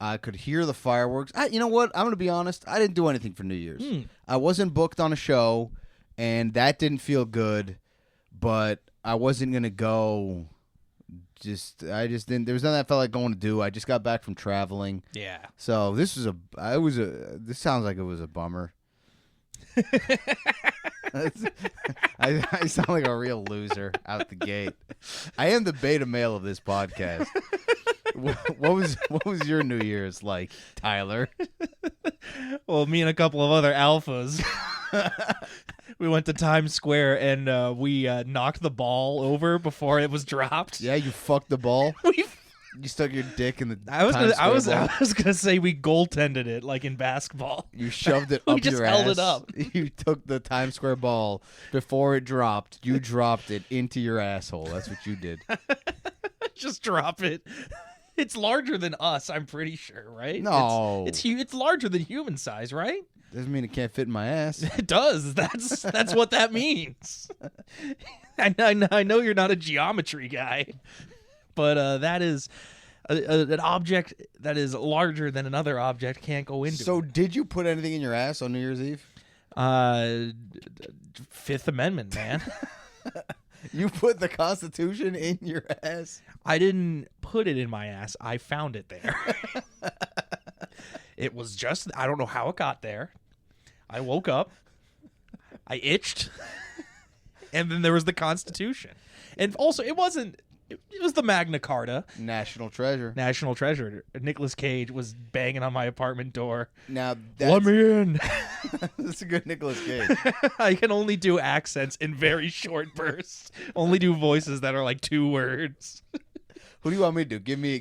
I could hear the fireworks. You know what? I'm going to be honest. I didn't do anything for New Year's. I wasn't booked on a show, and that didn't feel good, but I wasn't going to go. I just didn't. There was nothing I felt like going to do. I just got back from traveling. Yeah. So this sounds like it was a bummer. I sound like a real loser out the gate. I am the beta male of this podcast. What was your New Year's like, Tyler? Well, me and a couple of other alphas, we went to Times Square and we knocked the ball over before it was dropped. Yeah, you fucked the ball. You stuck your dick in the. I was gonna say we goaltended it like in basketball. You shoved it up we just your held ass. it up. You took the Times Square ball before it dropped. You dropped it into your asshole. That's what you did. Just drop it. It's larger than us, I'm pretty sure, right? No, it's larger than human size, right? Doesn't mean it can't fit in my ass. It does. That's what that means. I know you're not a geometry guy, but that is an object that is larger than another object can't go into. So, did you put anything in your ass on New Year's Eve? Fifth Amendment, man. You put the Constitution in your ass? I didn't put it in my ass. I found it there. It was just, I don't know how it got there. I woke up, I itched, and then there was the Constitution. And also, it was the Magna Carta. National treasure. National treasure. Nicolas Cage was banging on my apartment door. Now, let me in. That's a good Nicolas Cage. I can only do accents in very short bursts. Only do voices that are like 2 words. Who do you want me to do? Give me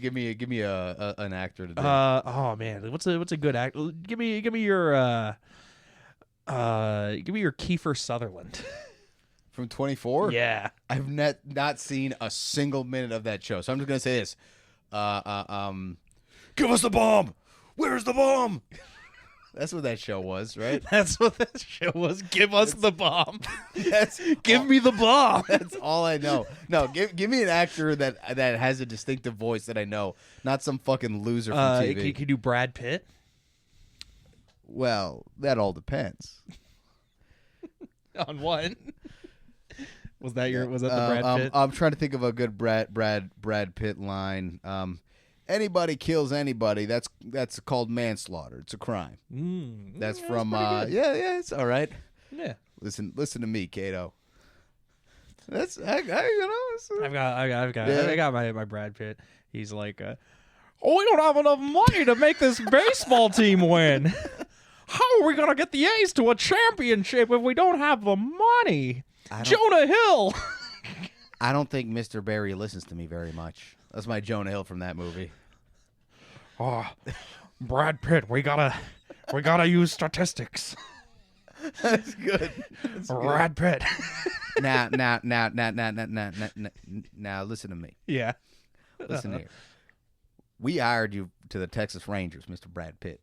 an actor to do. Oh man, what's a good act? Give me your Kiefer Sutherland. From 24? Yeah. I've not seen a single minute of that show. So I'm just going to say this. Give us the bomb. Where's the bomb? That's what that show was, right? That's what that show was. Give us the bomb. Give me the bomb. That's all I know. No, give me an actor that has a distinctive voice that I know, not some fucking loser from TV. Can you do Brad Pitt? Well, that all depends. On what? Was that the Brad Pitt? I'm trying to think of a good Brad Pitt line. Anybody kills anybody, that's called manslaughter. It's a crime. That's from yeah, it's all right. Yeah. Listen to me, Kato. That's I've got my Brad Pitt. He's like, oh, we don't have enough money to make this baseball team win. How are we gonna get the A's to a championship if we don't have the money? Jonah Hill. I don't think Mr. Barry listens to me very much. That's my Jonah Hill from that movie. Oh, Brad Pitt, we gotta use statistics. That's good. Brad Pitt. Now, listen to me. Yeah. Listen here. We hired you to the Texas Rangers, Mr. Brad Pitt.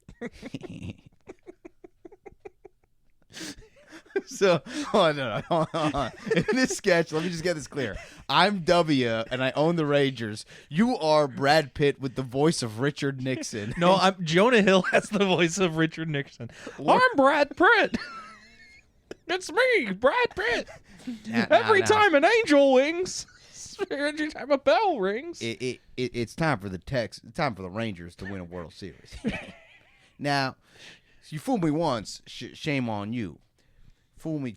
So, hold on. In this sketch, let me just get this clear. I'm W, and I own the Rangers. You are Brad Pitt with the voice of Richard Nixon. No, Jonah Hill has the voice of Richard Nixon. I'm Brad Pitt. It's me, Brad Pitt. Every time an angel wings, every time a bell rings. It's time for the Rangers to win a World Series. Now, you fooled me once, shame on you. Fool me.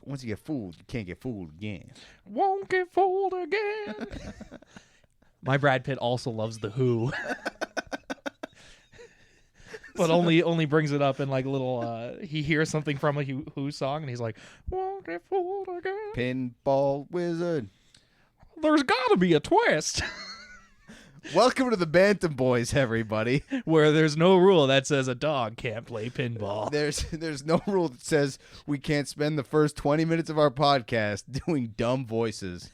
Once you get fooled, you can't get fooled again. Won't get fooled again. My Brad Pitt also loves The Who. But only brings it up in like little, he hears something from a Who song and he's like, won't get fooled again. Pinball wizard. There's gotta be a twist. Welcome to the Bantam Boys, everybody. Where there's no rule that says a dog can't play pinball. There's no rule that says we can't spend the first 20 minutes of our podcast doing dumb voices.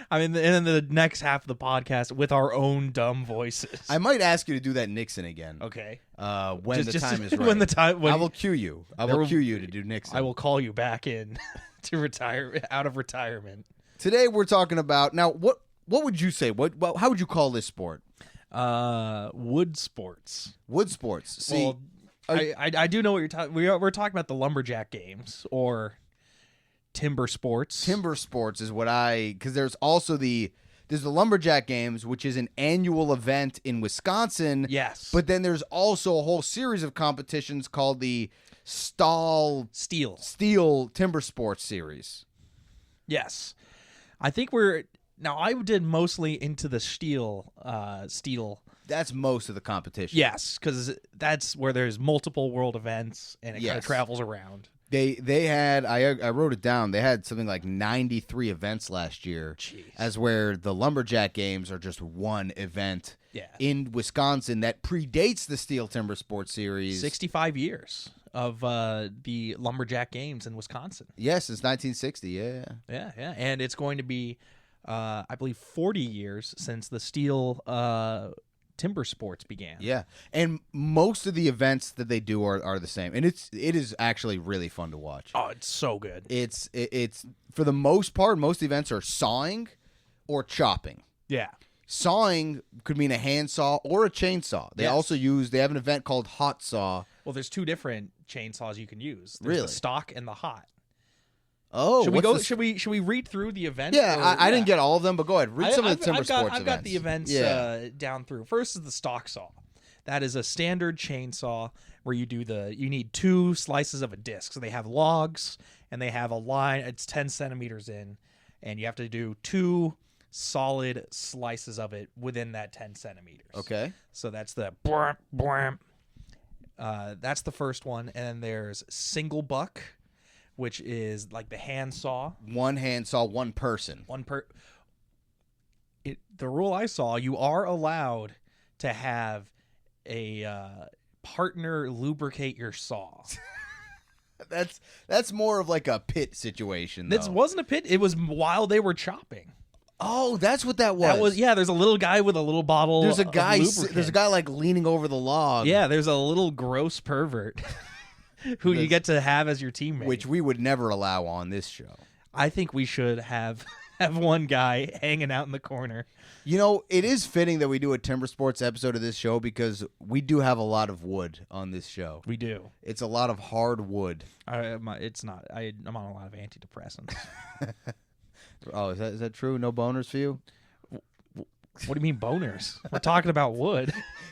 I mean, and then the next half of the podcast with our own dumb voices. I might ask you to do that Nixon again. Okay. When the time is right. When I will cue you. I will cue you to do Nixon. I will call you back in to retire out of retirement. Today we're talking about now what What would you say? How would you call this sport? Wood sports. Wood sports. See, Well, I do know what you're talking. We're talking about the lumberjack games or Timbersports. Timbersports is what because there's also there's the lumberjack games, which is an annual event in Wisconsin. Yes. But then there's also a whole series of competitions called the Steel Timbersports series. Yes. I think I did mostly into the steel. That's most of the competition. Yes, because that's where there's multiple world events and it kind of travels around. They had I wrote it down. They had something like 93 events last year. Jeez. As where the lumberjack games are just one event in Wisconsin that predates the Steel Timbersports series. 65 years of the lumberjack games in Wisconsin. Yes, since 1960. Yeah. Yeah, and it's going to be, I believe, 40 years since the Steel Timbersports began. Yeah, and most of the events that they do are the same, and it is actually really fun to watch. Oh, it's so good. It's for the most part, most events are sawing or chopping. Yeah. Sawing could mean a handsaw or a chainsaw. They also they have an event called hot saw. Well, there's two different chainsaws you can use. There's Really? the stock and the hot. Oh, should we go? Should we read through the events? Yeah, I didn't get all of them, but go ahead. Read some of the Timbersports events. I've got the events down through. First is the stock saw. That is a standard chainsaw where you need 2 slices of a disc. So they have logs and they have a line. It's 10 centimeters in, and you have to do 2 solid slices of it within that 10 centimeters. Okay. So that's the bwamp, bwamp. That's the first one, and then there's single buck, which is like the handsaw. One handsaw, one person. The rule I saw, you are allowed to have a partner lubricate your saw. That's more of like a pit situation, though. This wasn't a pit. It was while they were chopping. Oh, that's what that was. There's a little guy with a little bottle. There's a guy. Of lubricant. There's a guy like leaning over the log. Yeah, there's a little gross pervert who you get to have as your teammate, which we would never allow on this show. I think we should have one guy hanging out in the corner. You know, it is fitting that we do a Timbersports episode of this show because we do have a lot of wood on this show. We do. It's a lot of hard wood. It's not. I'm on a lot of antidepressants. Oh, is that true? No boners for you? What do you mean boners? We're talking about wood.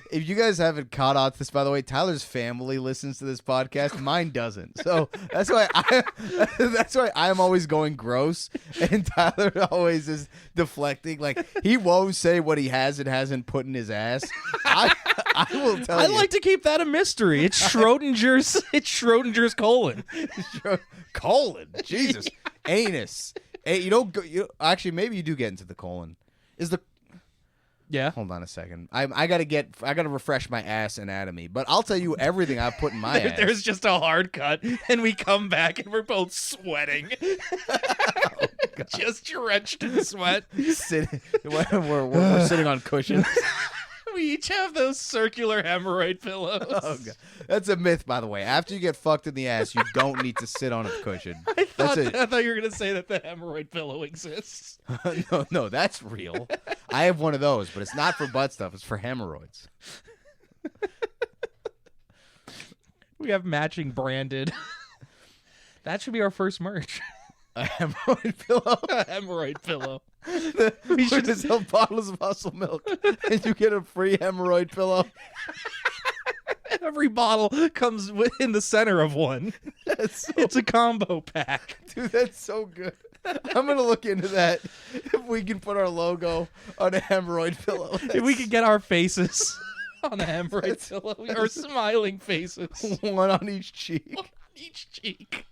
If you guys haven't caught on to this, by the way, Tyler's family listens to this podcast. Mine doesn't. So that's why I'm always going gross, and Tyler always is deflecting. Like, he won't say what he has and hasn't put in his ass. I will tell you. I like to keep that a mystery. It's Schrodinger's colon. Colon. Jesus. Anus. Hey, you don't go. Actually, maybe you do get into the colon. Yeah. Hold on a second. I gotta refresh my ass anatomy, but I'll tell you everything I've put in my ass. There's just a hard cut, and we come back and we're both sweating, just drenched in sweat. We're sitting on cushions. We each have those circular hemorrhoid pillows. Oh, God. That's a myth, by the way. After you get fucked in the ass, you don't need to sit on a cushion. I thought you were gonna say that the hemorrhoid pillow exists. No, that's real. I have one of those, but it's not for butt stuff. It's for hemorrhoids. We have matching branded. That should be our first merch. A hemorrhoid pillow? A hemorrhoid pillow. We should just sell bottles of Hustle Milk, and you get a free hemorrhoid pillow. Every bottle comes in the center of one. It's a combo pack. Dude, that's so good. I'm going to look into that. If we can put our logo on a hemorrhoid pillow. If we could get our faces on a hemorrhoid pillow. Our smiling faces. One on each cheek. One on each cheek.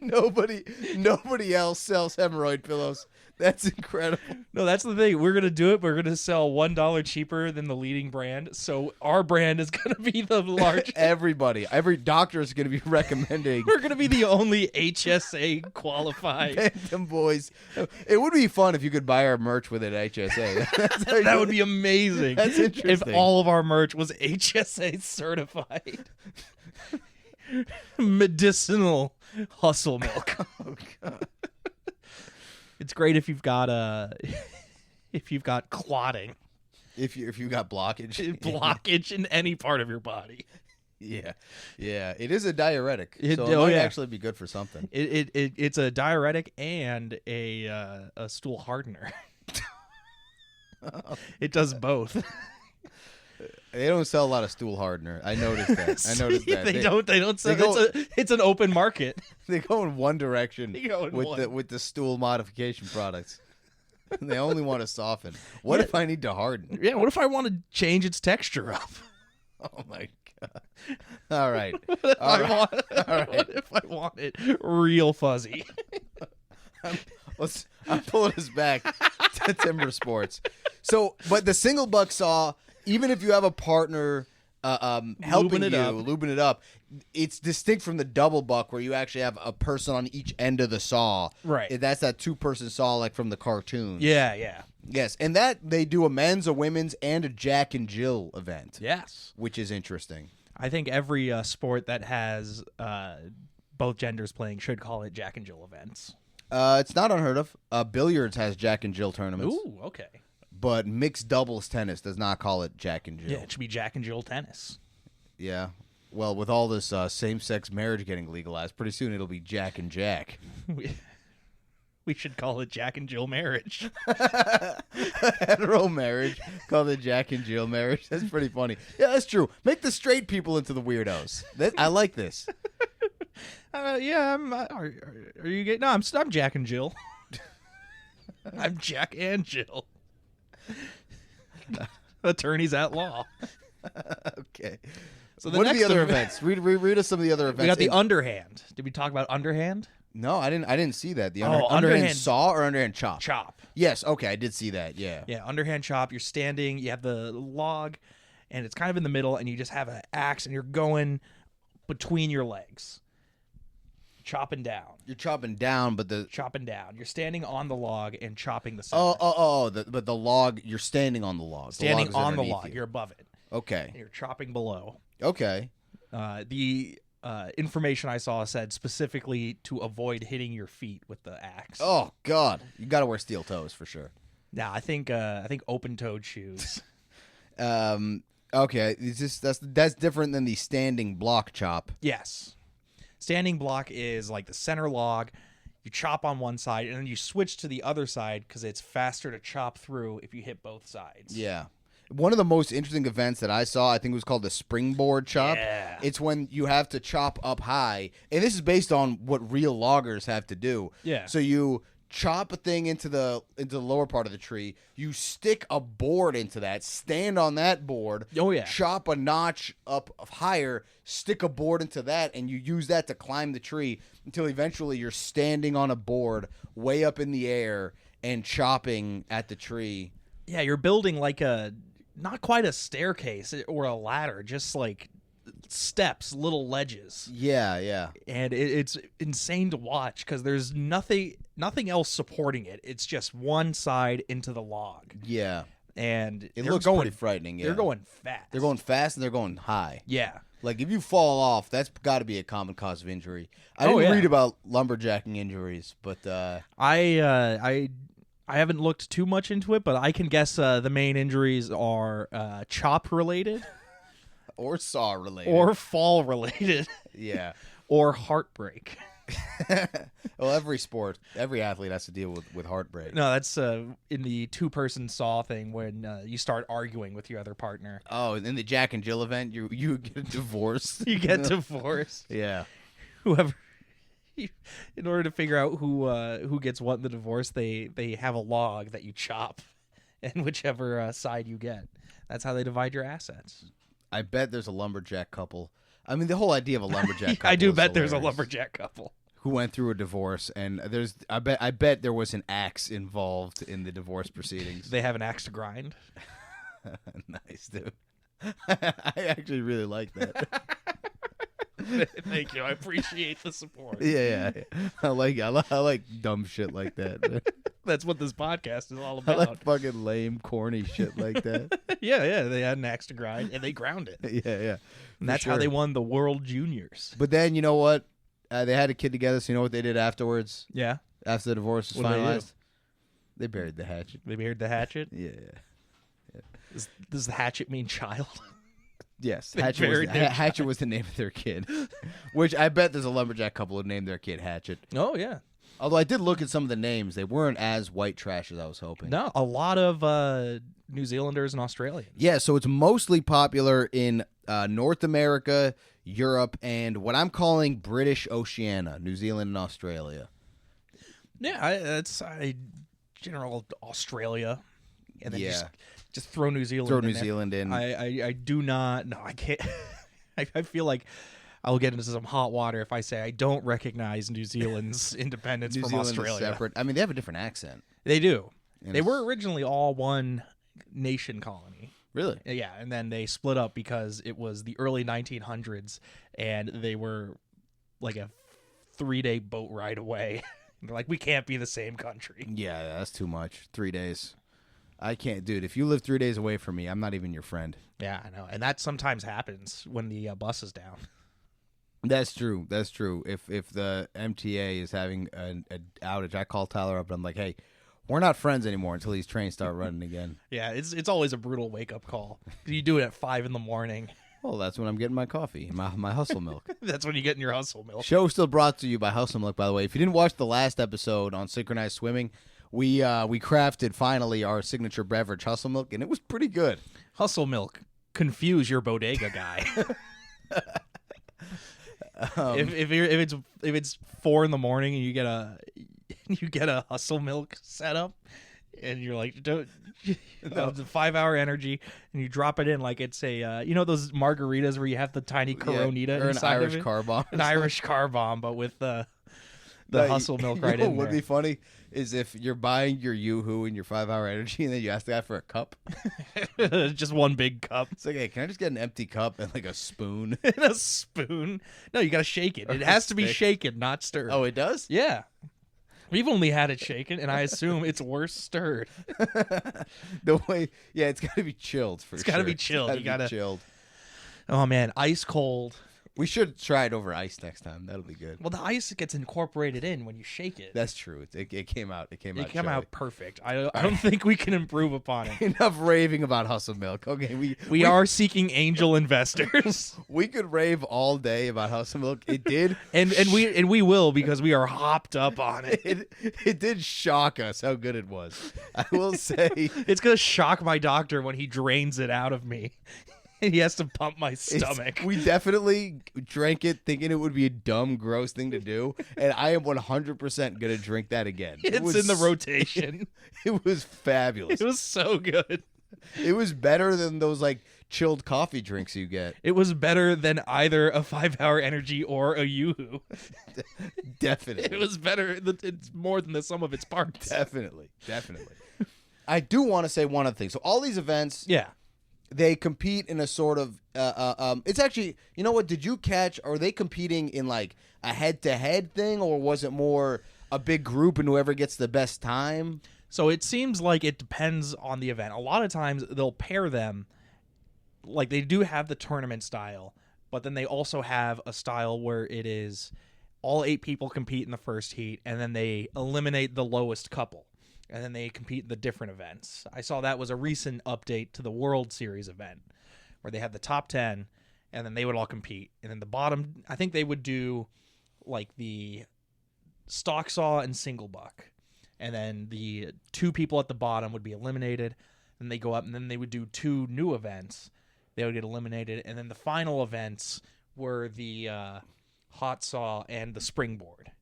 Nobody else sells hemorrhoid pillows. That's incredible. No, that's the thing. We're going to do it. We're going to sell $1 cheaper than the leading brand. So our brand is going to be the large. Every doctor is going to be recommending. We're going to be the only HSA qualified. Bantam boys. It would be fun if you could buy our merch with an HSA. That would be amazing. That's interesting. If all of our merch was HSA certified. Medicinal Hustle Milk. Oh, God. It's great if you've got if you've got clotting, if you got blockage in any part of your body. Yeah, it is a diuretic, so it might actually be good for something. It's a diuretic and a stool hardener. It does both. They don't sell a lot of stool hardener. I noticed that. They don't sell. It's an open market. They go in one direction with the stool modification products. They only want to soften. What if I need to harden? Yeah, what if I want to change its texture up? Oh my god! All right. What if I want it real fuzzy? I'm pulling us back to Timbersports. So, but the single buck saw, even if you have a partner helping lubing it up, it's distinct from the double buck where you actually have a person on each end of the saw. Right. That's that 2-person saw like from the cartoons. Yeah. Yes, and that they do a men's, a women's, and a Jack and Jill event. Yes. Which is interesting. I think every sport that has both genders playing should call it Jack and Jill events. It's not unheard of. Billiards has Jack and Jill tournaments. Ooh, okay. But mixed doubles tennis does not call it Jack and Jill. Yeah, it should be Jack and Jill tennis. Yeah. Well, with all this same-sex marriage getting legalized, pretty soon it'll be Jack and Jack. We should call it Jack and Jill marriage. Hetero marriage. Call it Jack and Jill marriage. That's pretty funny. Yeah, that's true. Make the straight people into the weirdos. I like this. Yeah, are you gay? No, I'm Jack and Jill. I'm Jack and Jill. Attorneys at law. Okay. So what are the other events? Read us some of the other events. We got the underhand. Did we talk about underhand? No, I didn't see that. The underhand saw or underhand chop? Chop. Yes, okay, I did see that, yeah. Yeah, underhand chop. You're standing, you have the log, and it's kind of in the middle, and you just have an axe, and you're going between your legs. Chopping down. You're chopping down, but Chopping down. You're standing on the log and chopping the center. But the log, you're standing on the log. Standing on the log. You're above it. Okay. And you're chopping below. Okay. The information I saw said specifically to avoid hitting your feet with the axe. Oh God, you got to wear steel toes for sure. Nah, I think open-toed shoes. Okay, that's different than the standing block chop. Yes, standing block is like the center log. You chop on one side and then you switch to the other side because it's faster to chop through if you hit both sides. Yeah. One of the most interesting events that I saw, I think it was called the springboard chop. Yeah. It's when you have to chop up high. And this is based on what real loggers have to do. Yeah. So you chop a thing into the lower part of the tree. You stick a board into that, stand on that board. Oh, yeah. Chop a notch up higher, stick a board into that, and you use that to climb the tree until eventually you're standing on a board way up in the air and chopping at the tree. Yeah, you're building like not quite a staircase or a ladder, just like steps, little ledges. Yeah. And it's insane to watch because there's nothing else supporting it. It's just one side into the log. Yeah. And it looks pretty frightening. Yeah. They're going fast. They're going fast and they're going high. Yeah. Like if you fall off, that's got to be a common cause of injury. I didn't read about lumberjacking injuries, but I haven't looked too much into it, but I can guess the main injuries are chop related, or saw related, or fall related, yeah, or heartbreak. Well, every athlete has to deal with heartbreak. No, that's in the 2-person saw thing when you start arguing with your other partner. Oh, in the Jack and Jill event, you get divorced. You get divorced. Yeah. Whoever. In order to figure out who gets what in the divorce, they have a log that you chop, and whichever side you get, that's how they divide your assets. I bet there's a lumberjack couple. I mean, the whole idea of a lumberjack couple I do is bet hilarious. there's a lumberjack couple who went through a divorce, and I bet there was an axe involved in the divorce proceedings. They have an axe to grind. Nice, dude. I actually really like that. Thank you. I appreciate the support. Yeah. I like dumb shit like that. That's what this podcast is all about. I like fucking lame, corny shit like that. Yeah. They had an axe to grind, and they ground it. Yeah. And that's how they won the World Juniors. But then, you know what? They had a kid together, so you know what they did afterwards? Yeah. After the divorce was What did they finalized? They buried the hatchet. They buried the hatchet? Yeah. Does the hatchet mean child? Yes, They Hatchet buried their Hatchet was the name of their kid, which I bet there's a lumberjack couple who named their kid Hatchet. Oh, yeah. Although I did look at some of the names, they weren't as white trash as I was hoping. No, a lot of New Zealanders and Australians. Yeah, so it's mostly popular in North America, Europe, and what I'm calling British Oceania, New Zealand and Australia. Yeah, it's general Australia, and then Yeah. just throw New Zealand. Throw in New there. Zealand in. I do not. No, I can't. I feel like I'll get into some hot water if I say I don't recognize New Zealand's independence New from Zealand is Australia. separate. I mean, they have a different accent. They do. And They were originally all one nation colony. Really? Yeah, and then they split up because it was the early 1900s, and they were like a 3-day boat ride away. They're like, we can't be the same country. Yeah, that's too much. 3 days. I can't, dude. If you live 3 days away from me, I'm not even your friend. Yeah, I know, and that sometimes happens when the bus is down. That's true. That's true. If the MTA is having an outage, I call Tyler up and I'm like, hey, we're not friends anymore until these trains start running again. Yeah, it's always a brutal wake up call. You do it at 5 a.m. Well, that's when I'm getting my coffee, my Hustle Milk. That's when you get in your hustle milk. Show still brought to you by Hustle Milk, by the way. If you didn't watch the last episode on synchronized swimming, we crafted finally our signature beverage, Hustle Milk, and it was pretty good. Hustle milk, confuse your bodega guy. If it's 4 a.m. and you get a hustle milk setup, and you're like, don't. It's a 5-hour energy, and you drop it in like it's a those margaritas where you have the tiny Coronita or inside an Irish of it? car bomb. An Irish car bomb, but with the hustle milk right in What would there. be funny is if you're buying your Yoo-Hoo and your 5-hour energy, and then you ask the guy for a cup. Just one big cup It's like, hey, can I just get an empty cup and like a spoon? and a spoon. No, you gotta shake it. It has to be Stick. shaken, not stirred. Oh, it does? Yeah. We've only had it shaken, and I assume it's worse stirred. The way, yeah, it's got to be chilled for sure. It's gotta be chilled. It's You gotta be gotta- chilled. Oh man, ice cold. We should try it over ice next time. That'll be good. Well, the ice gets incorporated in when you shake it. That's true. It came out. It came out. It came chilly. out perfect. I don't think we can improve upon it. Enough raving about Hustle Milk. Okay, We are seeking angel investors, we could rave all day about Hustle Milk. It did, and we will because we are hopped up on it. it did shock us how good it was. I will say, It's gonna shock my doctor when he drains it out of me. He has to pump my stomach. we definitely drank it thinking it would be a dumb, gross thing to do, and I am 100% gonna drink that again. It's in the rotation. It was fabulous. It was so good. It was better than those like chilled coffee drinks you get. It was better than either a 5-hour energy or a Yoo-Hoo. Definitely. It was better. It's more than the sum of its parts. Definitely. I do want to say one other thing. So all these events, Yeah. they compete in a sort of it's actually, you know what, did you catch, are they competing in like a head-to-head thing, or was it more a big group and whoever gets the best time? So it seems like it depends on the event. A lot of times they'll pair them, like they do have the tournament style, but then they also have a style where it is all 8 people compete in the first heat, and then they eliminate the lowest couple, and then they compete in the different events. I saw that was a recent update to the World Series event, where they had the top 10, and then they would all compete. And then the bottom, I think they would do like the stock saw and single buck. And then the 2 people at the bottom would be eliminated. Then they go up, and then they would do 2 new events. They would get eliminated. And then the final events were the hot saw and the springboard.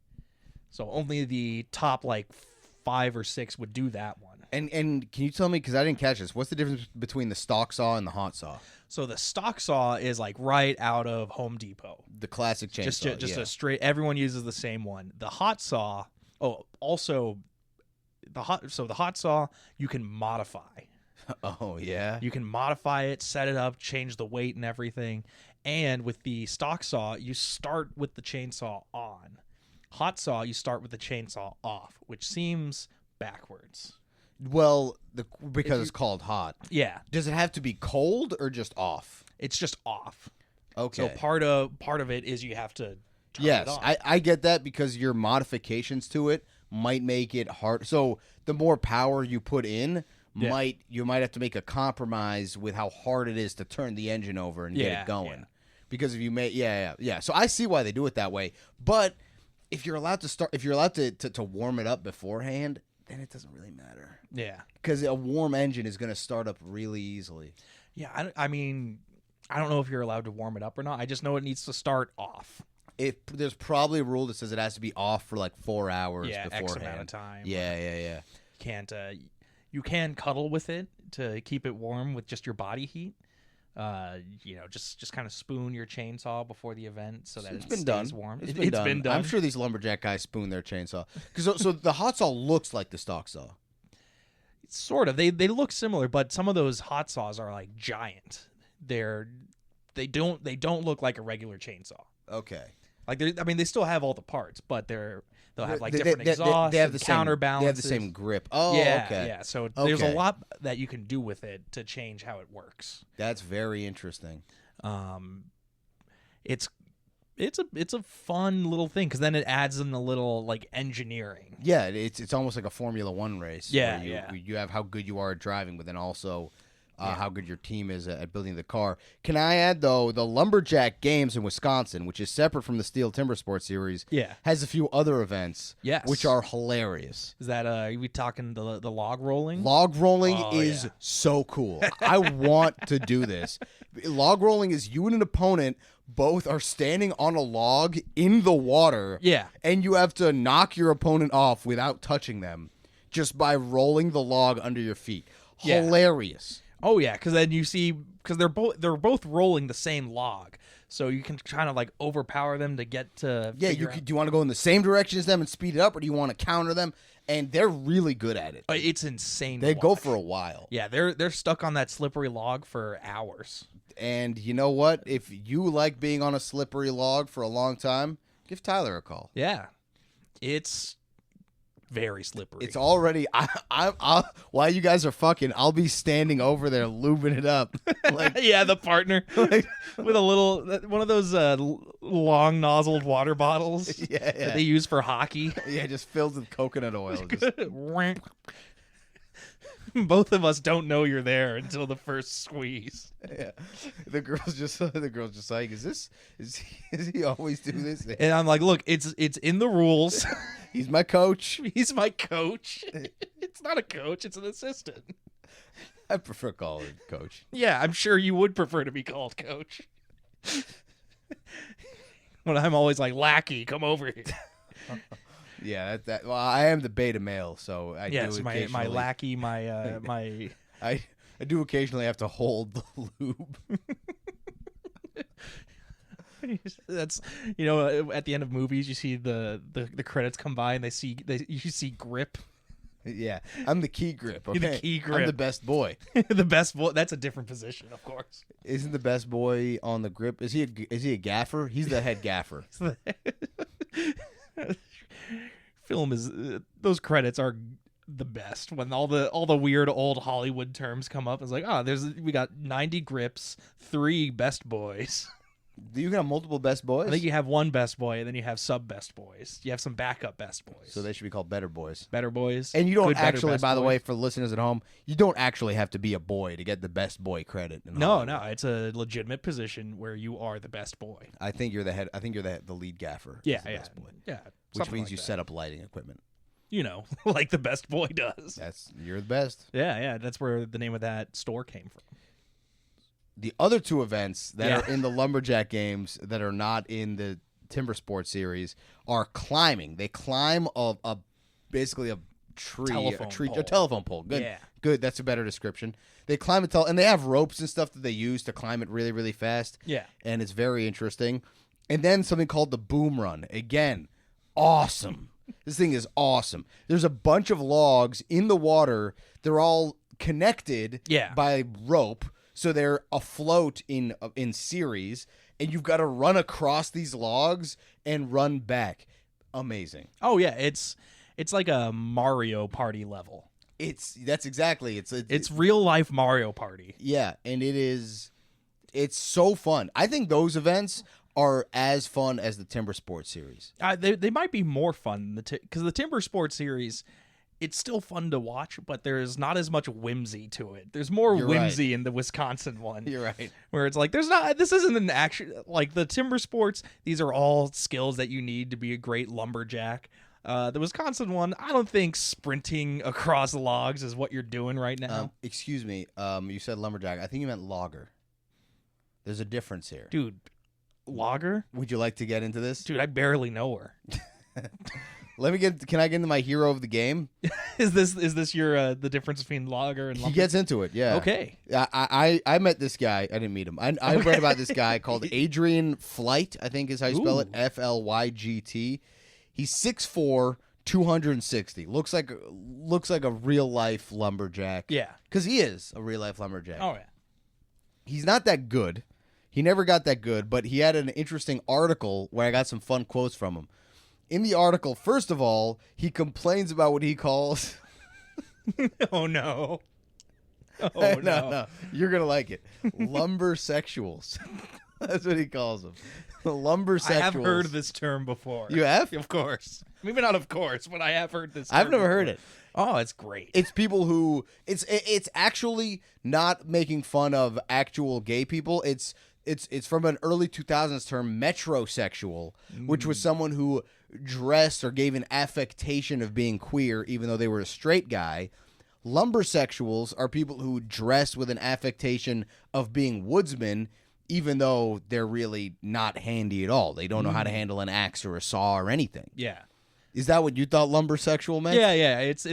So only the top like 5 or 6 would do that one. And can you tell me, because I didn't catch this, what's the difference between the stock saw and the hot saw? So the stock saw is like right out of Home Depot. The classic chainsaw. Just yeah. a straight. Everyone uses the same one. The hot saw. Oh, also the hot saw you can modify. Oh yeah. You can modify it, set it up, change the weight and everything. And with the stock saw, you start with the chainsaw on. Hot saw, you start with the chainsaw off, which seems backwards. Well, because it's called hot. Yeah, Does it have to be cold or just off? it's just off. Okay. So part of it is you have to turn Yes, it on. I get that, because your modifications to it might make it hard. So the more power you put in, you might have to make a compromise with how hard it is to turn the engine over and get it going. Because if you make So I see why they do it that way. But if you're allowed to warm it up beforehand, then it doesn't really matter. Yeah. Because a warm engine is going to start up really easily. Yeah, I mean, I don't know if you're allowed to warm it up or not. I just know it needs to start off. There's probably a rule that says it has to be off for like 4 hours beforehand. X amount of time. Yeah. You can cuddle with it to keep it warm with just your body heat. Just kind of spoon your chainsaw before the event so that it stays warm. It's been done. I'm sure these lumberjack guys spoon their chainsaw. So the hot saw looks like the stock saw. Sort of. They look similar, but some of those hot saws are like giant. They don't look like a regular chainsaw. Okay. Like they still have all the parts, but they'll have like different exhausts, they have the counterbalances. They have the same grip. Oh, yeah, okay. Yeah. So there's a lot that you can do with it to change how it works. That's very interesting. It's a fun little thing because then it adds in a little like engineering. Yeah, it's almost like a Formula One race. Yeah, where you have how good you are at driving, but then also how good your team is at building the car. Can I add, though, the Lumberjack Games in Wisconsin, which is separate from the Steel Timbersports series, has a few other events which are hilarious. Is that, are we talking the log rolling? Log rolling is so cool. I want to do this. Log rolling is you and an opponent both are standing on a log in the water. Yeah. And you have to knock your opponent off without touching them just by rolling the log under your feet. Yeah. Hilarious. Oh yeah, because then you see, because they're both rolling the same log, so you can kind of like overpower them to get to. Yeah, do you want to go in the same direction as them and speed it up, or do you want to counter them? And they're really good at it. It's insane. They go for a while. Yeah, they're stuck on that slippery log for hours. And you know what? If you like being on a slippery log for a long time, give Tyler a call. Yeah, it's very slippery. It's already. I'll while you guys are fucking, I'll be standing over there lubing it up. Like, yeah, the partner with a little one of those long nozzled water bottles. That they use for hockey. Yeah, just filled with coconut oil. Both of us don't know you're there until the first squeeze. Yeah, the girl's just like, is he always do this? And I'm like, look, it's in the rules. He's my coach. He's my coach. It's not a coach, it's an assistant. I prefer calling it coach. Yeah, I'm sure you would prefer to be called coach. When I'm always like, lackey, come over here. Yeah, well, I am the beta male, so I do occasionally. my lackey, my I do occasionally have to hold the lube. That's at the end of movies you see the credits come by and you see grip. Yeah, I'm the key grip. Okay? You're the key grip. I'm the best boy. The best boy. That's a different position, of course. Isn't the best boy on the grip? Is he a gaffer? He's the head gaffer. Film is those credits are the best when all the weird old Hollywood terms come up. It's like, we got 90 grips, 3 best boys. Do you got multiple best boys? I think you have one best boy, and then you have sub best boys. You have some backup best boys. So they should be called better boys. Better boys. And you don't actually, by the way, for listeners at home, you don't actually have to be a boy to get the best boy credit. No, it's a legitimate position where you are the best boy. I think you're the head. I think you're the lead gaffer. Yeah, best boy. Yeah. Which means you set up lighting equipment. Like the best boy does. You're the best. Yeah. That's where the name of that store came from. The other 2 events that are in the Lumberjack Games that are not in the Timbersports series are climbing. They climb basically a tree, a telephone pole. Good, good. That's a better description. They climb and they have ropes and stuff that they use to climb it really, really fast. Yeah, and it's very interesting. And then something called the boom run. Again, awesome. This thing is awesome. There's a bunch of logs in the water. They're all connected by rope. So they're afloat in series, and you've got to run across these logs and run back. Amazing. Oh yeah, it's like a Mario Party level. That's exactly it's real life Mario Party. Yeah, and it's so fun. I think those events are as fun as the Timbersports series. They might be more fun because the Timbersports series, it's still fun to watch, but there's not as much whimsy to it. There's more whimsy in the Wisconsin one. You're right. Where it's like, this isn't an action, like the Timbersports, these are all skills that you need to be a great lumberjack. The Wisconsin one, I don't think sprinting across logs is what you're doing right now. Excuse me. You said lumberjack. I think you meant logger. There's a difference here. Dude, logger? Would you like to get into this? Dude, I barely know her. Can I get into my hero of the game? Is this your the difference between logger and lumber? He gets into it, yeah. Okay. I met this guy. I didn't meet him. I read about this guy called Adrian Flygt, I think is how you spell it. Flygt. He's 6'4", 260. Looks like a real life lumberjack. Yeah. Because he is a real life lumberjack. Oh yeah. He's not that good. He never got that good, but he had an interesting article where I got some fun quotes from him. In the article, first of all, he complains about what he calls... Oh, no. Oh, no. You're going to like it. Lumbersexuals. That's what he calls them. Lumbersexuals. I have heard this term before. You have? Of course. Maybe not of course, but I have heard this term I've never heard it. Oh, it's great. It's people who... It's actually not making fun of actual gay people. It's from an early 2000s term, metrosexual, which was someone who dressed or gave an affectation of being queer even though they were a straight guy. Lumbersexuals are people who dress with an affectation of being woodsmen even though they're really not handy at all. They don't know how to handle an axe or a saw or anything. Yeah. Is that what you thought lumbersexual meant? Yeah. It's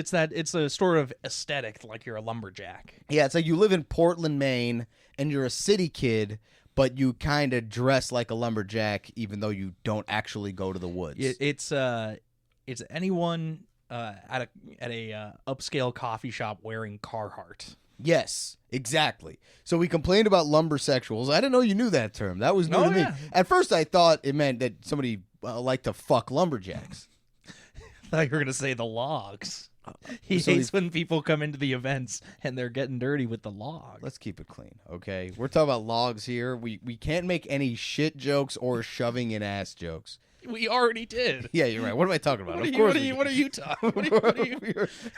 a sort of aesthetic, like you're a lumberjack. Yeah, it's like you live in Portland, Maine, and you're a city kid, but you kind of dress like a lumberjack, even though you don't actually go to the woods. It's anyone at a upscale coffee shop wearing Carhartt. Yes, exactly. So we complained about lumbersexuals. I didn't know you knew that term. That was new to me. At first, I thought it meant that somebody liked to fuck lumberjacks. I thought you were gonna say the logs. He hates when people come into the events and they're getting dirty with the log. Let's keep it clean, okay? We're talking about logs here. We can't make any shit jokes or shoving in ass jokes. We already did. Yeah, you're right. What am I talking about? What are you talking?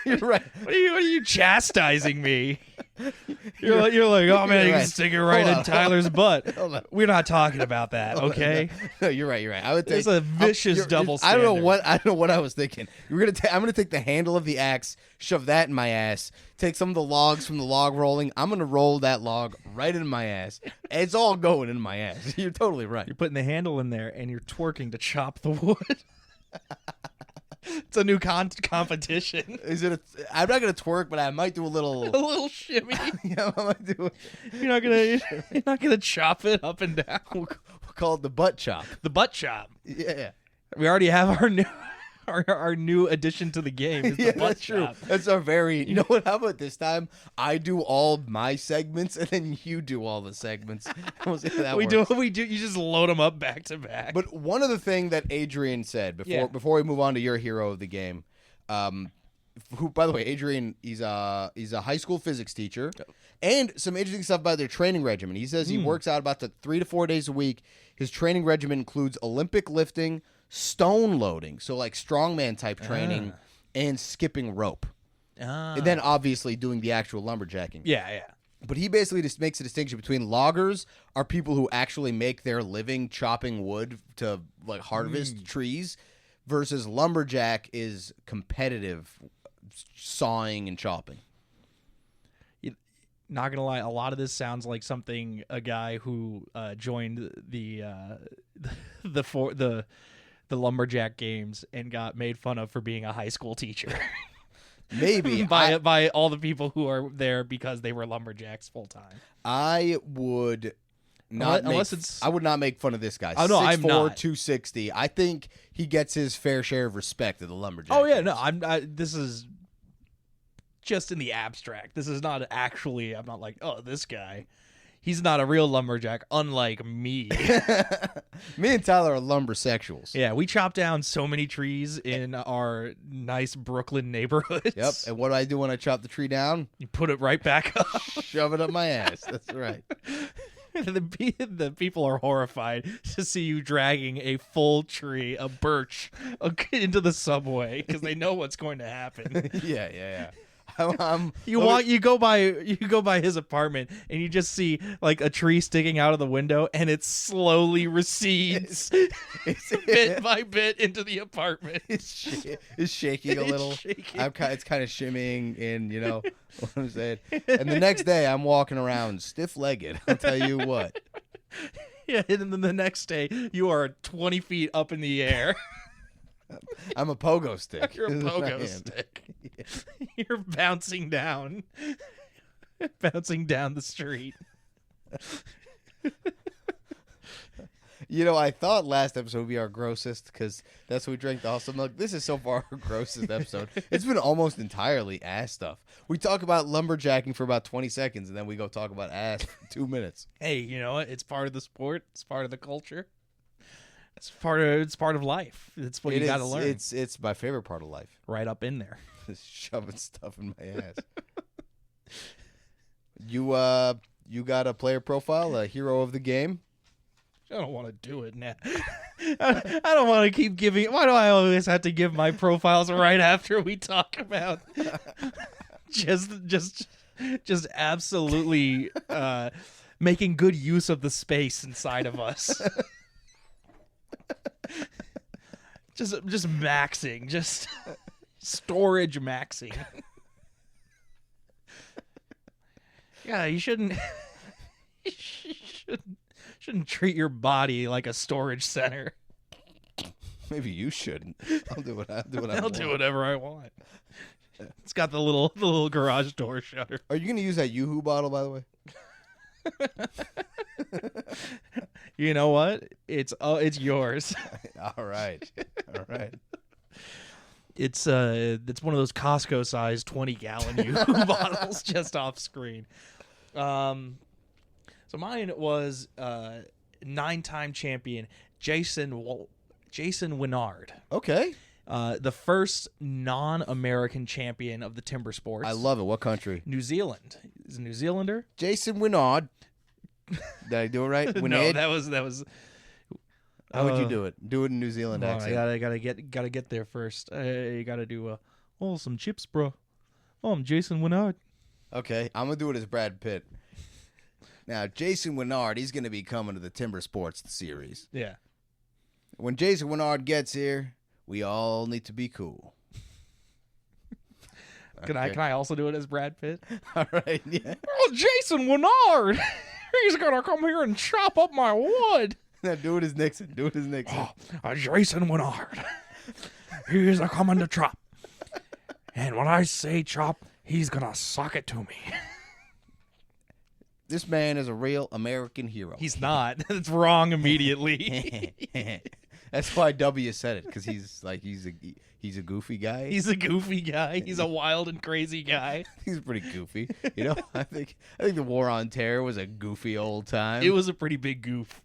You're right. What are you chastising me? You're like, oh man, you can stick it right in Tyler's butt. We're not talking about that, okay? No, you're right. I would take. It's a vicious double standard. I don't know what I was thinking. I'm gonna take the handle of the axe, shove that in my ass, take some of the logs from the log rolling. I'm gonna roll that log right in my ass. It's all going in my ass. You're totally right. You're putting the handle in there and you're twerking to chop the wood. It's a new competition. I'm not gonna twerk, but I might do a little shimmy. Yeah, I might do. You're not gonna chop it up and down. We'll call it the butt chop. The butt chop. Yeah. We already have our new addition to the game. Is the butt that's chop. True. That's our very. You know what? How about this time? I do all my segments, and then you do all the segments. We'll see how that works. We do. You just load them up back to back. But one of the things that Adrian said before we move on to your hero of the game, who, by the way, Adrian, he's a high school physics teacher, and some interesting stuff about their training regimen. He says he works out about 3 to 4 days a week. His training regimen includes Olympic lifting, stone loading, so like strongman type training, and skipping rope. And then obviously doing the actual lumberjacking. Yeah. But he basically just makes a distinction between loggers are people who actually make their living chopping wood to like harvest trees, versus lumberjack is competitive sawing and chopping. Not gonna lie, a lot of this sounds like something a guy who joined the lumberjack games and got made fun of for being a high school teacher. Maybe by all the people who are there because they were lumberjacks full time. I would not I would not make fun of this guy. Oh no, 6'4", I'm not. 260. I think he gets his fair share of respect at the lumberjack. Oh yeah, games. no, this is just in the abstract. This is not actually. I'm not like, oh, this guy. He's not a real lumberjack, unlike me. Me and Tyler are lumbersexuals. Yeah, we chop down so many trees in our nice Brooklyn neighborhoods. Yep. And what do I do when I chop the tree down? You put it right back up. Shove it up my ass. That's right. The people are horrified to see you dragging a full tree, a birch, into the subway because they know what's going to happen. Yeah. You go by his apartment and you just see like a tree sticking out of the window and it slowly recedes bit by bit into the apartment. It's shaking a little. Shaking. It's kind of shimmying in, you know what I'm saying. And the next day I'm walking around stiff-legged. I'll tell you what. Yeah, and then the next day you are 20 feet up in the air. I'm a pogo stick. You're a pogo stick. Yeah. You're bouncing down the street. You know, I thought last episode would be our grossest because that's what we drank the awesome milk. This is so far our grossest episode. It's been almost entirely ass stuff. We talk about lumberjacking for about 20 seconds, and then we go talk about ass for 2 minutes. Hey, you know what? It's part of the sport. It's part of the culture. It's part of life. It's what you got to learn. It's my favorite part of life. Right up in there. Just shoving stuff in my ass. You got a player profile, a hero of the game? I don't want to do it now. I don't want to keep giving. Why do I always have to give my profiles right after we talk about just absolutely making good use of the space inside of us? just maxing, just storage maxing. Yeah, you shouldn't treat your body like a storage center. Maybe you shouldn't. I'll do whatever I want. It's got the little garage door shutter. Are you going to use that Yoo-hoo bottle, by the way? You know what? It's yours. All right. It's one of those Costco sized 20-gallon Yoo-hoo bottles just off screen. So mine was 9-time champion Jason Winard. Okay. The first non-American champion of the Timbersports. I love it. What country? New Zealand. He's a New Zealander. Jason Winard. Did I do it right? No, that was. How would you do it? Do it in New Zealand accent. I gotta get there first. You gotta do some chips, bro. Oh, I'm Jason Winard. Okay, I'm gonna do it as Brad Pitt. Now, Jason Winard, he's gonna be coming to the Timbersports series. Yeah. When Jason Winard gets here, we all need to be cool. Can I also do it as Brad Pitt? All right. Yeah. Oh, Jason Winard. He's gonna come here and chop up my wood. Now do it as Nixon. Oh, Jason Winard. He's a coming to chop. And when I say chop, he's gonna sock it to me. This man is a real American hero. He's not. It's wrong immediately. That's why W said it, because he's a goofy guy. He's a goofy guy. He's a wild and crazy guy. He's pretty goofy. You know, I think the War on Terror was a goofy old time. It was a pretty big goof.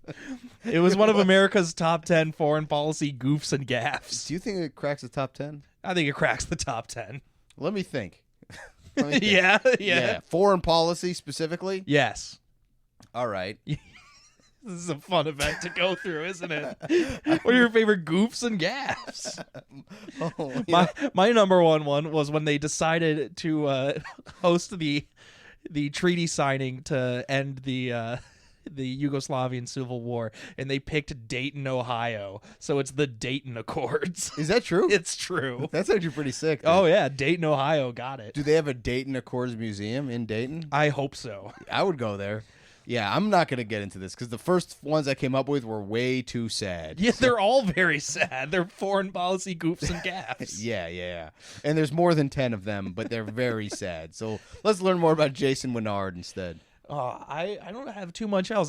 It was one of America's top 10 foreign policy goofs and gaffes. Do you think it cracks the top 10? I think it cracks the top 10. Let me think. Yeah. Foreign policy specifically? Yes. All right. This is a fun event to go through, isn't it? What are your favorite goofs and gaffes? My number one was when they decided to host the treaty signing to end the Yugoslavian Civil War, and they picked Dayton, Ohio. So it's the Dayton Accords. Is that true? It's true. That's actually pretty sick. Dude. Oh, yeah. Dayton, Ohio. Got it. Do they have a Dayton Accords museum in Dayton? I hope so. I would go there. Yeah, I'm not going to get into this because the first ones I came up with were way too sad. Yeah, they're all very sad. They're foreign policy goofs and gaffes. Yeah. And there's more than 10 of them, but they're very sad. So let's learn more about Jason Winard instead. I don't have too much else.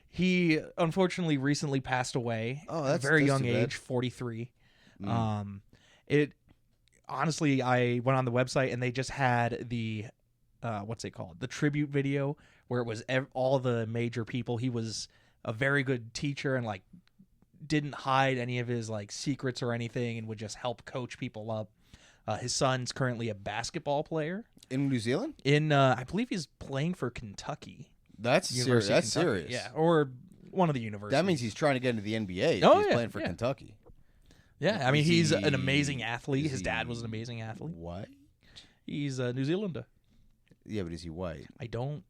He unfortunately recently passed away at a very young age, 43. It honestly, I went on the website and they just had the what's it called? The tribute video where it was all the major people. He was a very good teacher and like didn't hide any of his like secrets or anything and would just help coach people up. His son's currently a basketball player in New Zealand. I believe he's playing for Kentucky. That's serious. University of That's Kentucky. serious. Yeah, or one of the universities. That means he's trying to get into the NBA. If Oh, he's yeah, playing for yeah. Kentucky. Yeah, I mean, Is he's he- an amazing athlete. is His dad was he an amazing athlete. What? He's a New Zealander. Yeah, but is he white? I don't.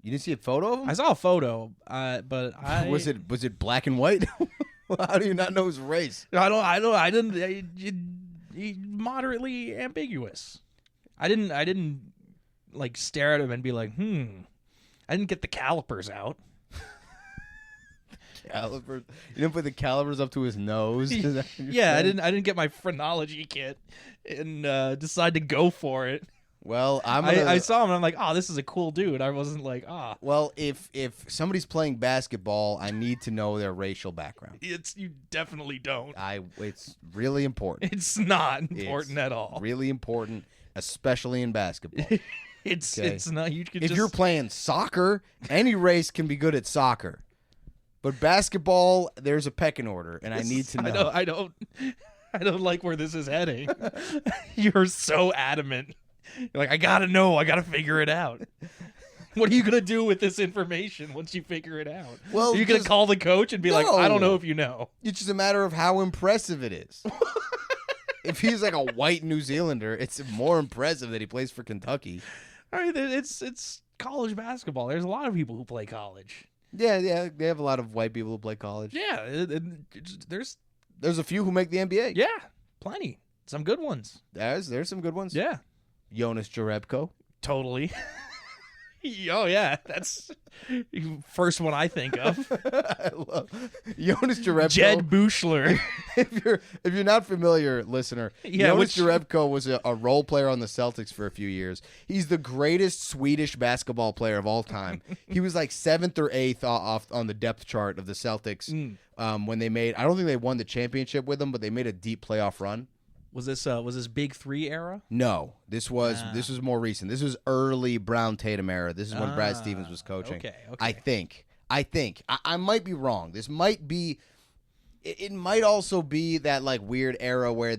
You didn't see a photo of him? I saw a photo, but I was it black and white? How do you not know his race? I didn't. Moderately ambiguous. I didn't like stare at him and be like, I didn't get the calipers out. Calipers? You didn't put the calipers up to his nose? Is that what you're Yeah, saying? I didn't get my phrenology kit and decide to go for it. Well, I saw him and I'm like, oh, this is a cool dude. I wasn't like, Well, if somebody's playing basketball, I need to know their racial background. you definitely don't. It's really important. It's not important at all. Really important, especially in basketball. It's not. You could If just, you're playing soccer, any race can be good at soccer. But basketball, there's a pecking order, and I need to know. I don't like where this is heading. You're so adamant. You're like, I gotta know. I gotta figure it out. What are you gonna do with this information once you figure it out? Well, are you gonna just- call the coach and be like, I don't No. know if you know? It's just a matter of how impressive it is. If he's like a white New Zealander, it's more impressive that he plays for Kentucky. I mean, it's college basketball. There's a lot of people who play college. Yeah, they have a lot of white people who play college. Yeah, there's There's a few who make the NBA. yeah, plenty. Some good ones. There's some good ones. Yeah, Jonas Jerebko. totally. Oh yeah, that's first one I think of. I love Jonas Jerebko. Jed Bushler. if you're not familiar, listener, Yeah, Jonas Jerebko was a role player on the Celtics for a few years. He's the greatest Swedish basketball player of all time. He was like 7th or 8th off on the depth chart of the Celtics when they made. I don't think they won the championship with him, but they made a deep playoff run. Was this Big Three era? No, this was more recent. This was early Brown Tatum era. This is when Brad Stevens was coaching. Okay. I think. I might be wrong. This might be. It might also be that like weird era where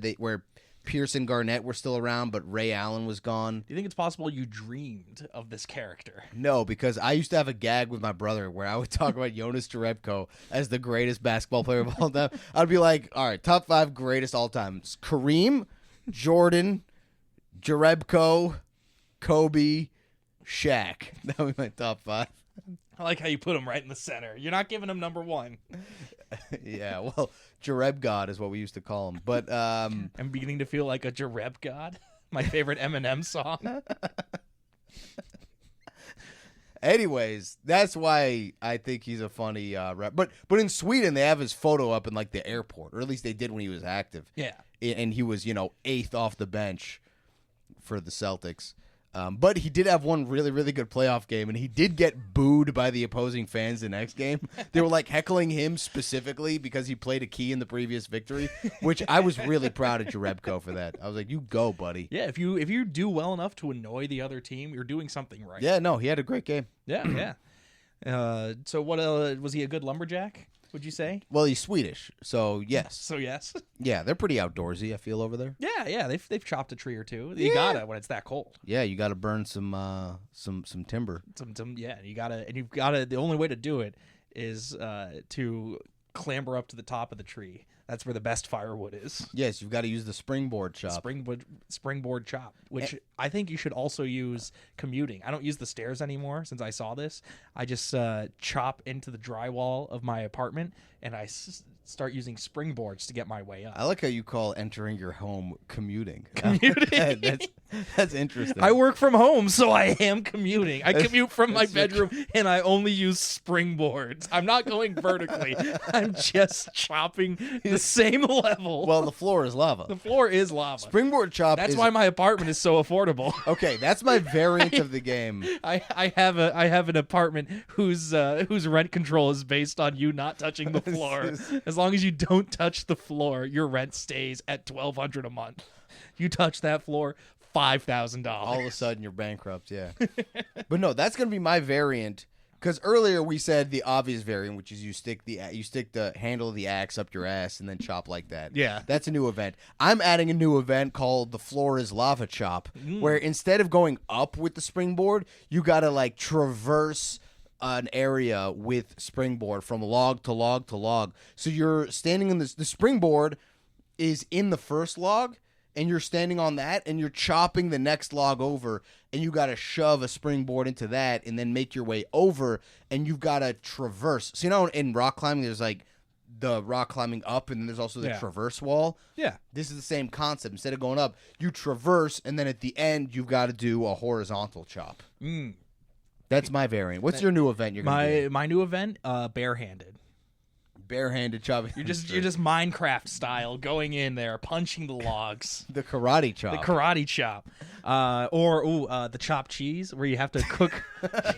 Pierce and Garnett were still around, but Ray Allen was gone. Do you think it's possible you dreamed of this character? No, because I used to have a gag with my brother where I would talk about Jonas Jerebko as the greatest basketball player of all time. I'd be like, all right, top 5 greatest all time. It's Kareem, Jordan, Jerebko, Kobe, Shaq. That would be my top 5. I like how you put him right in the center. You're not giving him number one. Yeah, well, Jareb God is what we used to call him. But I'm beginning to feel like a Jareb god. My favorite Eminem song. anyways, that's why I think he's a funny rep. But in Sweden, they have his photo up in like the airport, or at least they did when he was active. Yeah. And he was 8th off the bench for the Celtics. But he did have one really, really good playoff game, and he did get booed by the opposing fans the next game. They were like heckling him specifically because he played a key in the previous victory, which I was really proud of Jerebko for that. I was like, you go, buddy. Yeah, if you do well enough to annoy the other team, you're doing something right. Yeah, no, he had a great game. Yeah. So what was he a good lumberjack, would you say? Well, he's Swedish, so yes. So yes. Yeah, they're pretty outdoorsy, I feel, over there. Yeah, they've chopped a tree or two. You gotta when it's that cold. Yeah, you got to burn some timber. You've gotta. The only way to do it is to clamber up to the top of the tree. That's where the best firewood is. Yes, you've got to use the springboard chop. Springboard chop, which I think you should also use commuting. I don't use the stairs anymore since I saw this. I just chop into the drywall of my apartment, and I start using springboards to get my way up. I like how you call entering your home commuting. Commuting. That's interesting. I work from home, so I am commuting. I commute from my bedroom, and I only use springboards. I'm not going vertically. I'm just chopping the same level. Well, the floor is lava. The floor is lava. Springboard chop. That's why my apartment is so affordable. Okay, that's my variant of the game. I have an apartment whose rent control is based on you not touching the floor. As long as you don't touch the floor, your rent stays at $1,200 a month. You touch that floor, $5,000. All of a sudden, you're bankrupt. Yeah, but no, that's gonna be my variant. Because earlier we said the obvious variant, which is you stick the handle of the axe up your ass and then chop like that. Yeah. That's a new event. I'm adding a new event called the floor is lava chop, where instead of going up with the springboard, you gotta like traverse an area with springboard from log to log to log. So you're standing in this. The springboard is in the first log, and you're standing on that, and you're chopping the next log over, and you got to shove a springboard into that, and then make your way over, and you've got to traverse. So, you know, in rock climbing, there's like the rock climbing up, and then there's also the traverse wall. Yeah. This is the same concept. Instead of going up, you traverse, and then at the end, you've got to do a horizontal chop. That's my variant. What's your new event you're going to do? My new event, barehanded. Barehanded chopping. You're just Minecraft style going in there, punching the logs. The karate chop. The karate chop. Or the chopped cheese, where you have to cook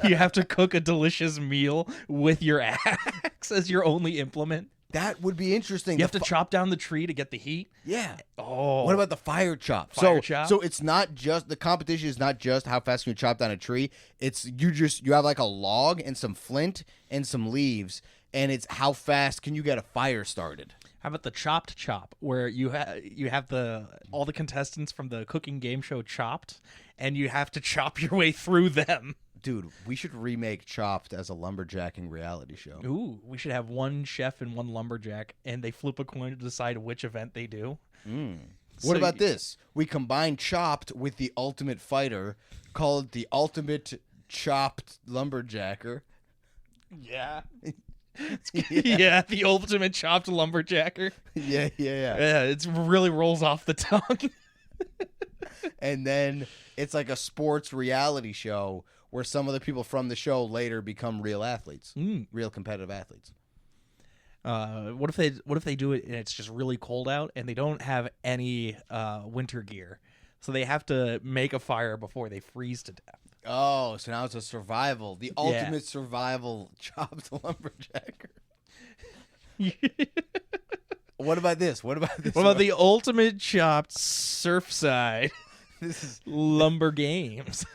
you have to cook a delicious meal with your axe as your only implement. That would be interesting. You have to chop down the tree to get the heat. Yeah. Oh. What about the fire chop? So it's not just the competition is not just how fast you can chop down a tree. It's you have like a log and some flint and some leaves, and it's how fast can you get a fire started. How about the chopped chop, where you have all the contestants from the cooking game show chopped, and you have to chop your way through them. Dude, we should remake Chopped as a lumberjacking reality show. Ooh, we should have one chef and one lumberjack, and they flip a coin to decide which event they do. What about this? We combine Chopped with the Ultimate Fighter, call it the Ultimate Chopped Lumberjacker. Yeah. Yeah, the ultimate chopped lumberjacker. Yeah. Yeah, it really rolls off the tongue. And then it's like a sports reality show where some of the people from the show later become real athletes, real competitive athletes. What if they do it and it's just really cold out and they don't have any winter gear, so they have to make a fire before they freeze to death? Oh, so now it's a survival, the ultimate survival chopped lumberjacker. What about this? What about the ultimate chopped surfside? This is lumber games.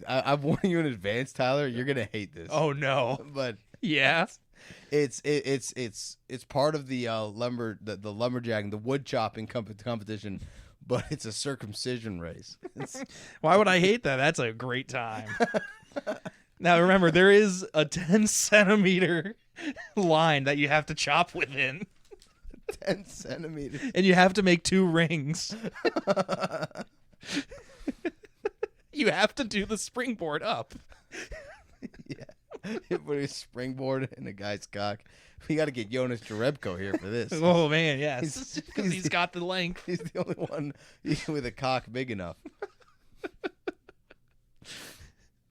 I'm warning you in advance, Tyler. You're gonna hate this. Oh no! But yeah, it's part of the the lumberjacking, the wood chopping competition, but it's a circumcision race. Why would I hate that? That's a great time. Now remember, there is a 10-centimeter line that you have to chop within. 10 centimeters, and you have to make 2 rings. You have to do the springboard up. Yeah. You put a springboard in a guy's cock. We got to get Jonas Jerebko here for this. Oh, man, yes. Because he's got the length. He's the only one with a cock big enough.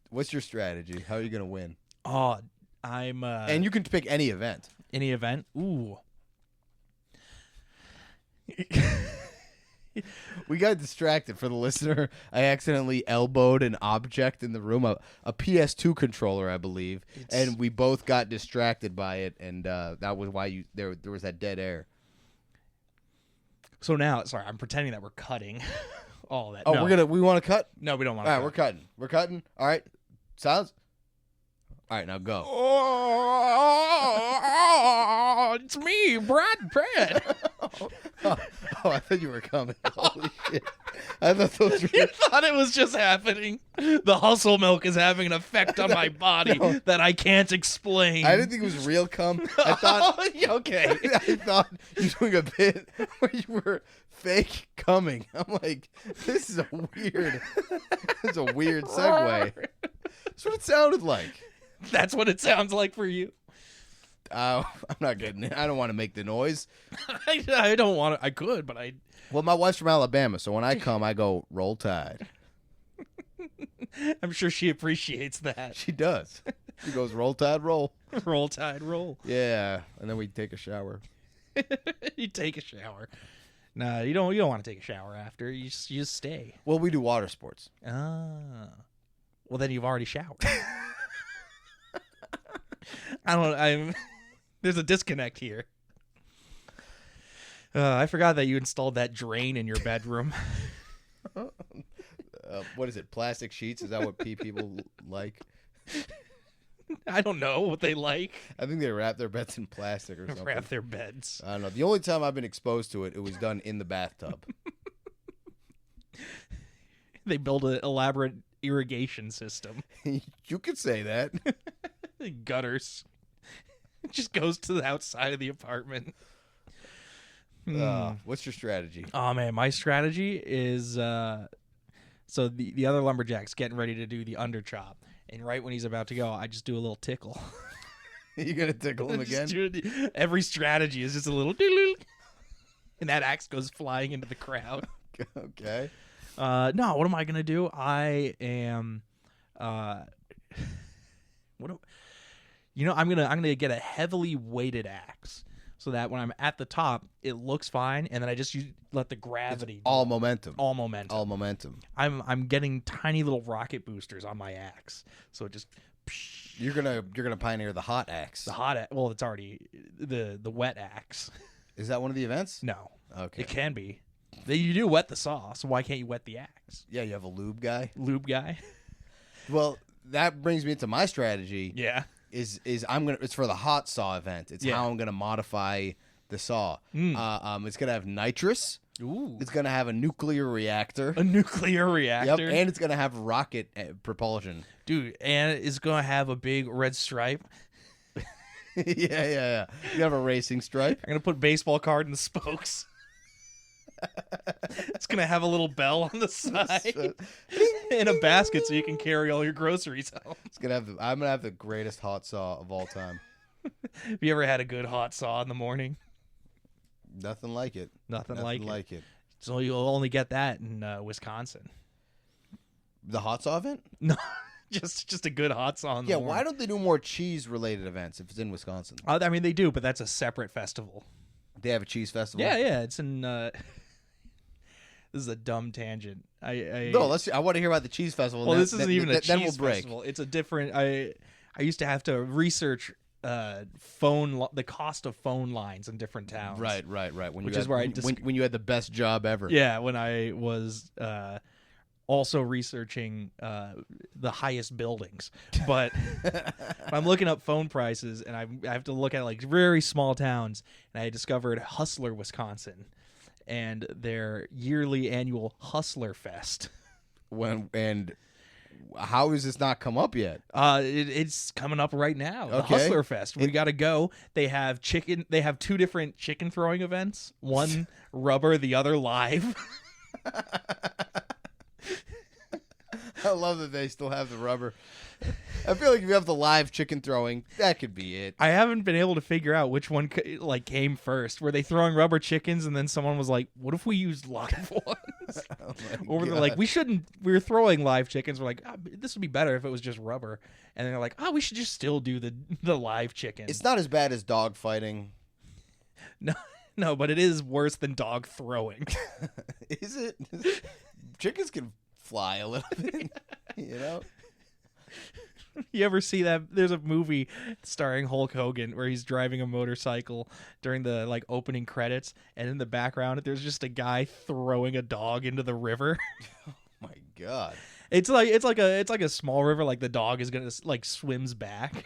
What's your strategy? How are you going to win? Oh, I'm... and you can pick any event. Any event? Ooh. We got distracted. For the listener, I accidentally elbowed an object in the room, a PS2 controller, I believe, and we both got distracted by it, and that was why there was that dead air. So now, sorry, I'm pretending that we're cutting all that. Oh, no. we want to cut? No, we don't want to. All right, we're cutting. We're cutting. All right, silence. All right, now go. Oh, it's me, Brad Pitt. Oh, I thought you were coming. Holy shit. I thought those were... You thought it was just happening. The hustle milk is having an effect on my body that I can't explain. I didn't think it was real cum. I thought... Okay. I thought you were doing a bit where you were fake coming. I'm like, this is a weird segue. That's what it sounded like. That's what it sounds like for you. I'm not getting it. I don't want to make the noise. I don't want to. I could, but I... Well, my wife's from Alabama, so when I come, I go, roll tide. I'm sure she appreciates that. She does. She goes, roll tide, roll. Roll tide, roll. Yeah, and then we take a shower. You take a shower. No, you don't want to take a shower after. You just stay. Well, we do water sports. Ah. Well, then you've already showered. There's a disconnect here. I forgot that you installed that drain in your bedroom. What is it? Plastic sheets? Is that what people like? I don't know what they like. I think they wrap their beds in plastic or something. Wrap their beds. I don't know. The only time I've been exposed to it, it was done in the bathtub. They build an elaborate irrigation system. You could say that. Gutters. It just goes to the outside of the apartment. What's your strategy? Oh man, my strategy is so the other lumberjack's getting ready to do the under chop, and right when he's about to go, I just do a little tickle. You gonna tickle him again? Every strategy is just a little doodle, and that axe goes flying into the crowd. Okay. No, what am I gonna do? I am I'm gonna get a heavily weighted axe so that when I'm at the top, it looks fine, and then I just let the gravity It's all momentum. all momentum. All momentum. I'm getting tiny little rocket boosters on my axe, so it just. You're gonna pioneer the hot axe. The hot axe. Well, it's already the wet axe. Is that one of the events? No. Okay. It can be. You do wet the saw, so why can't you wet the axe? Yeah, you have a lube guy. Lube guy. Well, that brings me to my strategy. Yeah. Is it's for the hot saw event. It's how I'm gonna modify the saw. It's gonna have nitrous. Ooh. It's gonna have a nuclear reactor. A nuclear reactor. Yep, and it's gonna have rocket propulsion. Dude, and it's gonna have a big red stripe. Yeah. You have a racing stripe. I'm gonna put baseball card in the spokes. It's gonna have a little bell on the side and a basket so you can carry all your groceries home. I'm gonna have the greatest hot saw of all time. Have you ever had a good hot saw in the morning? Nothing like it. Nothing like it. So you'll only get that in Wisconsin. The hot saw event? No, just a good hot saw. Yeah, why don't they do more cheese-related events if it's in Wisconsin? I mean, they do, but that's a separate festival. They have a cheese festival? Yeah, it's in... This is a dumb tangent. I want to hear about the cheese festival. Well, this isn't even a cheese we'll festival. It's a different... I used to have to research the cost of phone lines in different towns. Right. When you had the best job ever. Yeah, when I was also researching the highest buildings. But I'm looking up phone prices, and I have to look at like very small towns, and I discovered Hustler, Wisconsin, and their yearly annual Hustler Fest. And how has this not come up yet? It's coming up right now. The Hustler Fest. We got to go. They have two different chicken throwing events. One rubber, the other live. I love that they still have the rubber. I feel like if you have the live chicken throwing, that could be it. I haven't been able to figure out which one came first. Were they throwing rubber chickens, and then someone was like, "What if we used live ones?" Or they're like, we were throwing live chickens. We're like, this would be better if it was just rubber. And they're like, we should just still do the live chicken. It's not as bad as dog fighting. No, but it is worse than dog throwing. Is it? Chickens can fly a little bit, you know? You ever see that? There's a movie starring Hulk Hogan where he's driving a motorcycle during the opening credits, and in the background there's just a guy throwing a dog into the river. Oh my god! It's like a small river. Like the dog is gonna swims back,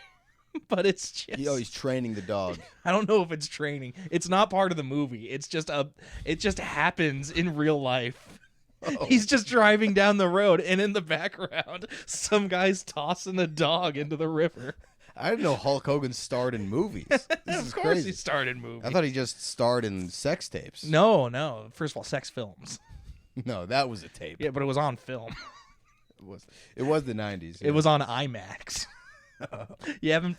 but it's just he's training the dog. I don't know if it's training. It's not part of the movie. It just happens in real life. Oh. He's just driving down the road, and in the background, some guy's tossing a dog into the river. I didn't know Hulk Hogan starred in movies. Of course crazy. He starred in movies. I thought he just starred in sex tapes. No. First of all, sex films. No, that was a tape. Yeah, but it was on film. It was the 90s. Yeah. It was on IMAX. You haven't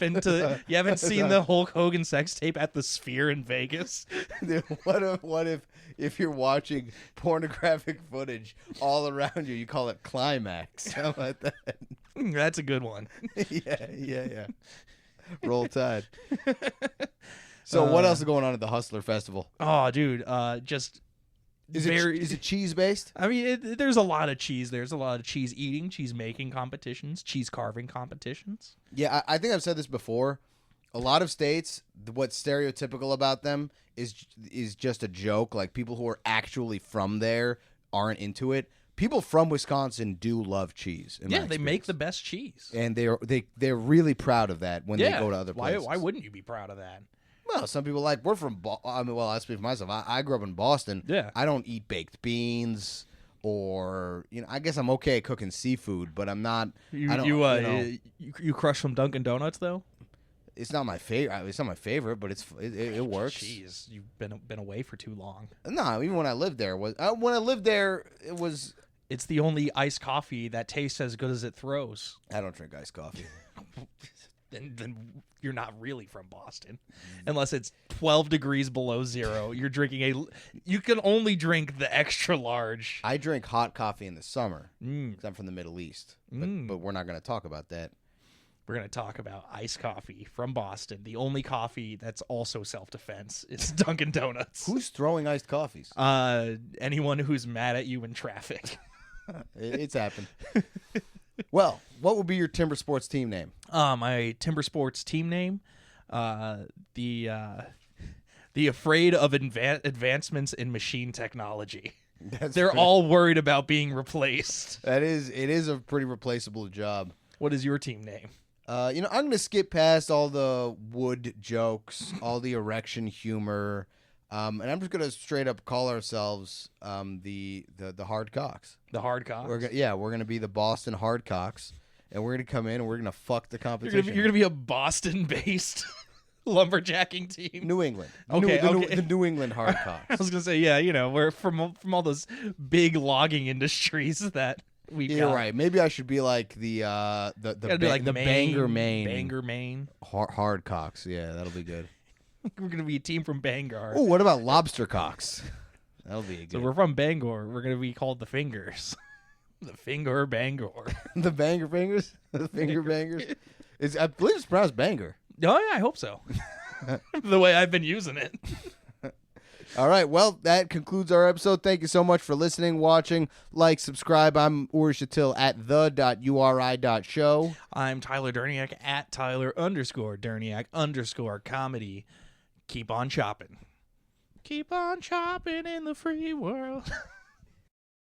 seen the Hulk Hogan sex tape at the Sphere in Vegas? Dude, what if you're watching pornographic footage all around you call it climax? How about that? That's a good one. Yeah. Roll Tide. So what else is going on at the Hustler Festival? Oh, dude, is it cheese based? I mean, there's a lot of cheese. There's a lot of cheese eating, cheese making competitions, cheese carving competitions. Yeah, I think I've said this before. A lot of states, what's stereotypical about them is just a joke. Like people who are actually from there aren't into it. People from Wisconsin do love cheese. Yeah, they make the best cheese, and they're really proud of that when they go to other places. Why wouldn't you be proud of that? Well, some people we're from. I speak for myself. I grew up in Boston. Yeah, I don't eat baked beans or I guess I'm okay at cooking seafood, but I'm not. You crush some Dunkin' Donuts though? It's not my favorite. It's not my favorite, but it works. Jeez, you've been away for too long. No, even when I lived there it was. It's the only iced coffee that tastes as good as it throws. I don't drink iced coffee. Then you're not really from Boston, unless it's 12 degrees below zero. You're drinking you can only drink the extra large. I drink hot coffee in the summer because I'm from the Middle East, but we're not going to talk about that. We're going to talk about iced coffee from Boston. The only coffee that's also self-defense is Dunkin' Donuts. Who's throwing iced coffees? Anyone who's mad at you in traffic. It's happened. Well, what would be your Timbersports team name? My Timbersports team name, the afraid of advancements in machine technology. They're all worried about being replaced. It is a pretty replaceable job. What is your team name? I'm going to skip past all the wood jokes, all the erection humor, and I'm just going to straight up call ourselves the Hard Cocks. The Hard Cocks? We're going to be the Boston Hard Cocks, and we're going to come in and we're going to fuck the competition. You're going to be a Boston-based lumberjacking team? New England. Okay, the New England Hard Cocks. I was going to say, we're from all those big logging industries that... You're right. Maybe I should be like the Bangor, Maine. Hard Cocks. Yeah, that'll be good. We're gonna be a team from Bangor. Oh, what about Lobster Cocks? That'll be good. So we're from Bangor. We're gonna be called the Fingers. The Finger Bangor. The Bangor Fingers. The Finger Bangers. I believe it's pronounced Bangor. Oh yeah, I hope so. The way I've been using it. All right, well, that concludes our episode. Thank you so much for listening, watching, like, subscribe. I'm Uri Shatil at the.uri.show. I'm Tyler Derniak at Tyler_Derniak_comedy. Keep on chopping. Keep on chopping in the free world.